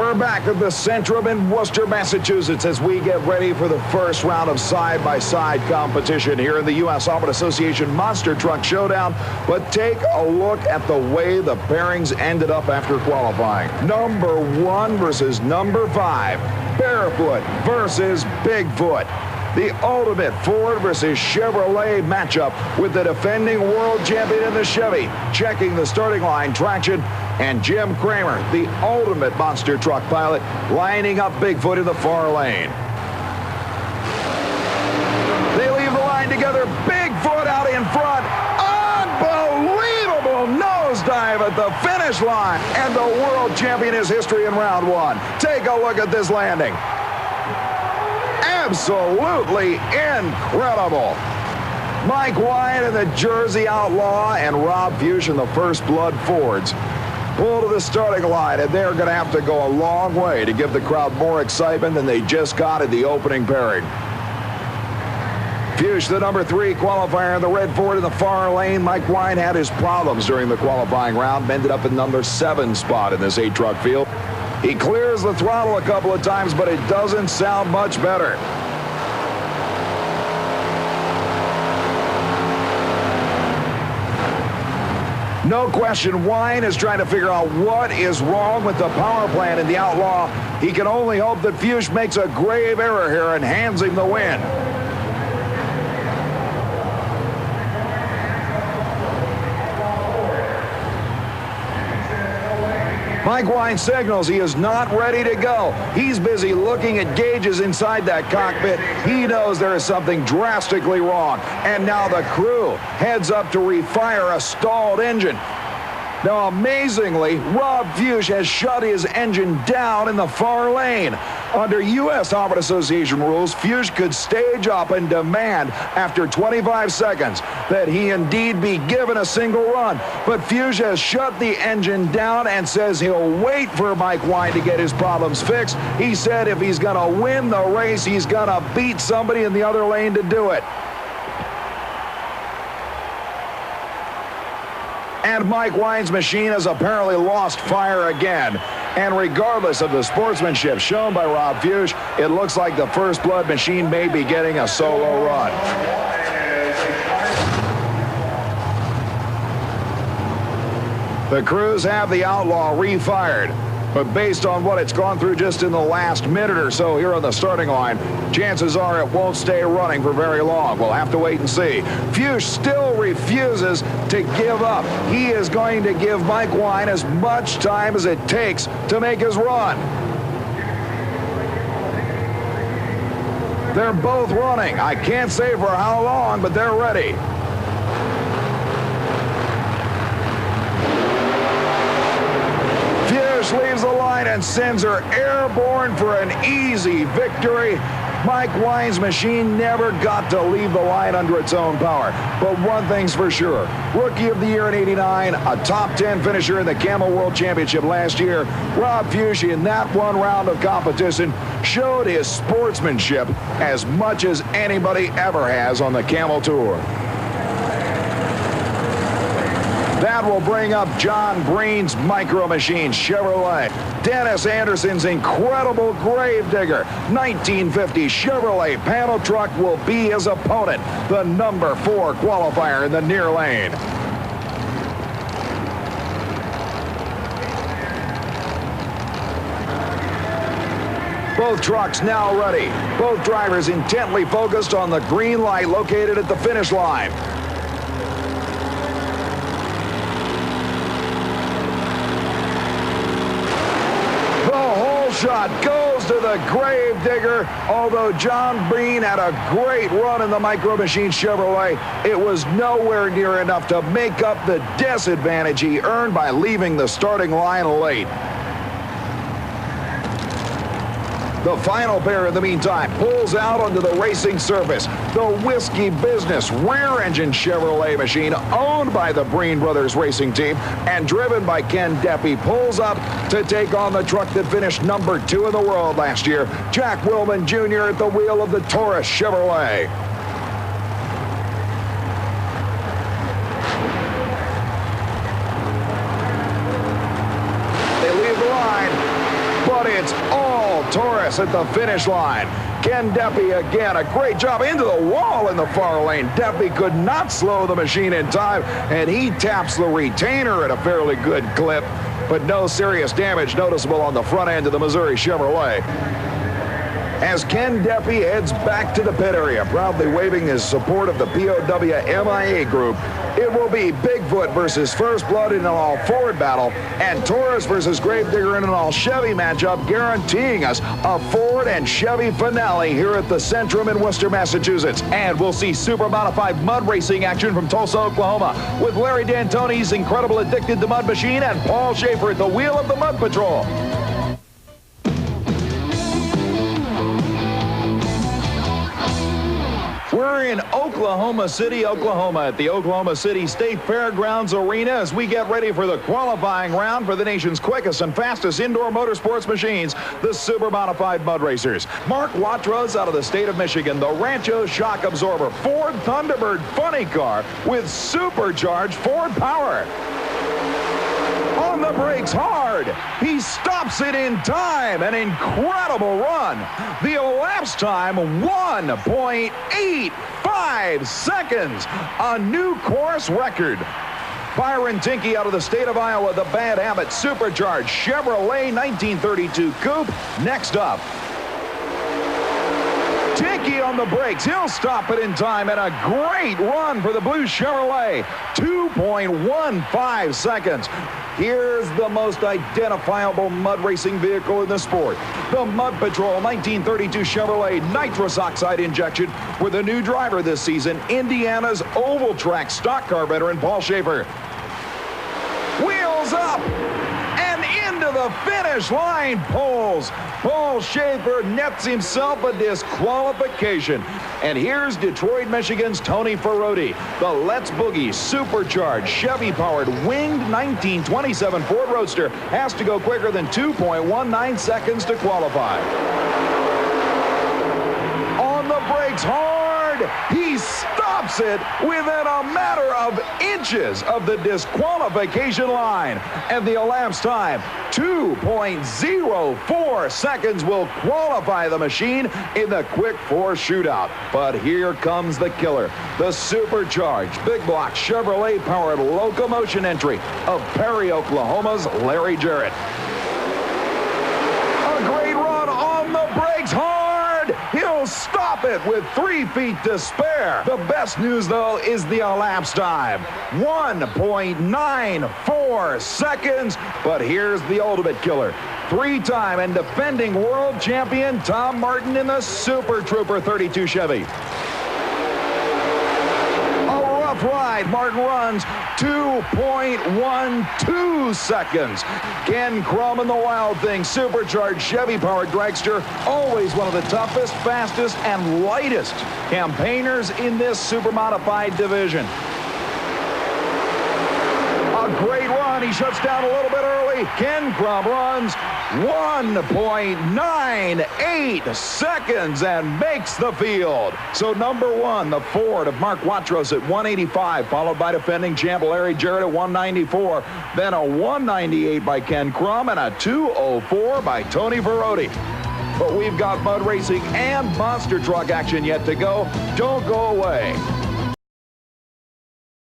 We're back at the Centrum in Worcester, Massachusetts, as we get ready for the first round of side-by-side competition here in the U.S. Auto Association Monster Truck Showdown. But take a look at the way the pairings ended up after qualifying. Number 1 versus number 5. Barefoot versus Bigfoot. The ultimate Ford versus Chevrolet matchup with the defending world champion in the Chevy. Checking the starting line traction, and Jim Kramer, the ultimate monster truck pilot, lining up Bigfoot in the far lane. They leave the line together. Bigfoot out in front. Unbelievable nosedive at the finish line. And the world champion is history in round 1. Take a look at this landing. Absolutely incredible. Mike Wyatt and the Jersey Outlaw and Rob Fuchs and the First Blood Fords pull to the starting line, and they're going to have to go a long way to give the crowd more excitement than they just got in the opening pairing. Fuchs, the number 3 qualifier in the red Ford in the far lane. Mike Wyatt had his problems during the qualifying round, ended up in number 7 spot in this 8-truck field. He clears the throttle a couple of times, but it doesn't sound much better. No question, Wine is trying to figure out what is wrong with the power plant in the Outlaw. He can only hope that Fuchs makes a grave error here and hands him the win. Mike Wine signals he is not ready to go. He's busy looking at gauges inside that cockpit. He knows there is something drastically wrong. And now the crew heads up to refire a stalled engine. Now, amazingly, Rob Fuchs has shut his engine down in the far lane. Under U.S. Auto Association rules, Fuchs could stage up and demand after 25 seconds that he indeed be given a single run. But Fuchs has shut the engine down and says he'll wait for Mike Wine to get his problems fixed. He said if he's going to win the race, he's going to beat somebody in the other lane to do it. And Mike Wine's machine has apparently lost fire again. And regardless of the sportsmanship shown by Rob Fuchs, it looks like the First Blood machine may be getting a solo run. The crews have the Outlaw refired. But based on what it's gone through just in the last minute or so here on the starting line, chances are it won't stay running for very long. We'll have to wait and see. Fuchs still refuses to give up. He is going to give Mike Wine as much time as it takes to make his run. They're both running. I can't say for how long, but they're ready. Leaves the line and sends her airborne for an easy victory. Mike Wine's machine never got to leave the line under its own power. But one thing's for sure, Rookie of the Year in '89, a top 10 finisher in the Camel World Championship last year, Rob Fuchs in that one round of competition showed his sportsmanship as much as anybody ever has on the Camel Tour. That will bring up John Breen's Micro Machine Chevrolet. Dennis Anderson's incredible Gravedigger 1950 Chevrolet panel truck will be his opponent, the number 4 qualifier in the near lane. Both trucks now ready. Both drivers intently focused on the green light located at the finish line. Shot goes to the Gravedigger. Although John Breen had a great run in the Micro Machine Chevrolet, it was nowhere near enough to make up the disadvantage he earned by leaving the starting line late. The final pair, in the meantime, pulls out onto the racing surface. The Whiskey Business rear-engine Chevrolet machine, owned by the Breen Brothers racing team and driven by Ken Deppy, pulls up to take on the truck that finished number 2 in the world last year, Jack Willman Jr. at the wheel of the Taurus Chevrolet. They leave the line, but it's It's all Taurus at the finish line. Ken Deppy again, a great job into the wall in the far lane. Deppy could not slow the machine in time, and he taps the retainer at a fairly good clip, but no serious damage noticeable on the front end of the Missouri Chevrolet. As Ken Deppy heads back to the pit area, proudly waving his support of the POW MIA group, it will be Bigfoot versus First Blood in an all-Ford battle, and Taurus versus Gravedigger in an all-Chevy matchup, guaranteeing us a Ford and Chevy finale here at the Centrum in Worcester, Massachusetts. And we'll see super modified mud racing action from Tulsa, Oklahoma, with Larry D'Antoni's incredible Addicted to Mud machine and Paul Schaefer at the wheel of the Mud Patrol. We're in Oklahoma City, Oklahoma at the Oklahoma City State Fairgrounds Arena as we get ready for the qualifying round for the nation's quickest and fastest indoor motorsports machines, the Super Modified Mud Racers. Mark Watrous out of the state of Michigan, the Rancho Shock Absorber Ford Thunderbird funny car with supercharged Ford power. On the brakes hard. He stops it in time. An incredible run. The elapsed time, 1.85 seconds. A new course record. Byron Tinky out of the state of Iowa, the Bad Habit supercharged Chevrolet 1932 Coupe. Next up. Tinky on the brakes. He'll stop it in time, and a great run for the blue Chevrolet. 2.15 seconds. Here's the most identifiable mud racing vehicle in the sport. The Mud Patrol 1932 Chevrolet nitrous oxide injection with a new driver this season, Indiana's oval track stock car veteran Paul Schaefer. Wheels up and into the finish line poles. Paul Schaefer nets himself a disqualification. And here's Detroit, Michigan's Tony Ferrotti. The Let's Boogie supercharged Chevy-powered winged 1927 Ford Roadster has to go quicker than 2.19 seconds to qualify. On the brakes hard. He stops it within a matter of inches of the disqualification line. And the elapsed time, 2.04 seconds will qualify the machine in the Quick Four shootout. But here comes the killer, the supercharged big block Chevrolet powered locomotion entry of Perry, Oklahoma's Larry Jarrett. A great run on the brakes hard. He'll stop it with 3 feet to spare. The best news, though, is the elapsed time. 1.94 seconds. But here's the ultimate killer. 3-time and defending world champion Tom Martin in the Super Trooper 32 Chevy. Rough ride. Martin runs 2.12 seconds. Ken Crum and the Wild Thing supercharged Chevy-powered dragster, always one of the toughest, fastest, and lightest campaigners in this super modified division. A great run. He shuts down a little bit early. Ken Crum runs 1.98 seconds and makes the field. So number one, the Ford of Mark Watrous at 185, followed by defending champ Larry Jarrett at 194, then a 198 by Ken Crum and a 204 by Tony Ferrotti. But we've got mud racing and monster truck action yet to go. Don't go away.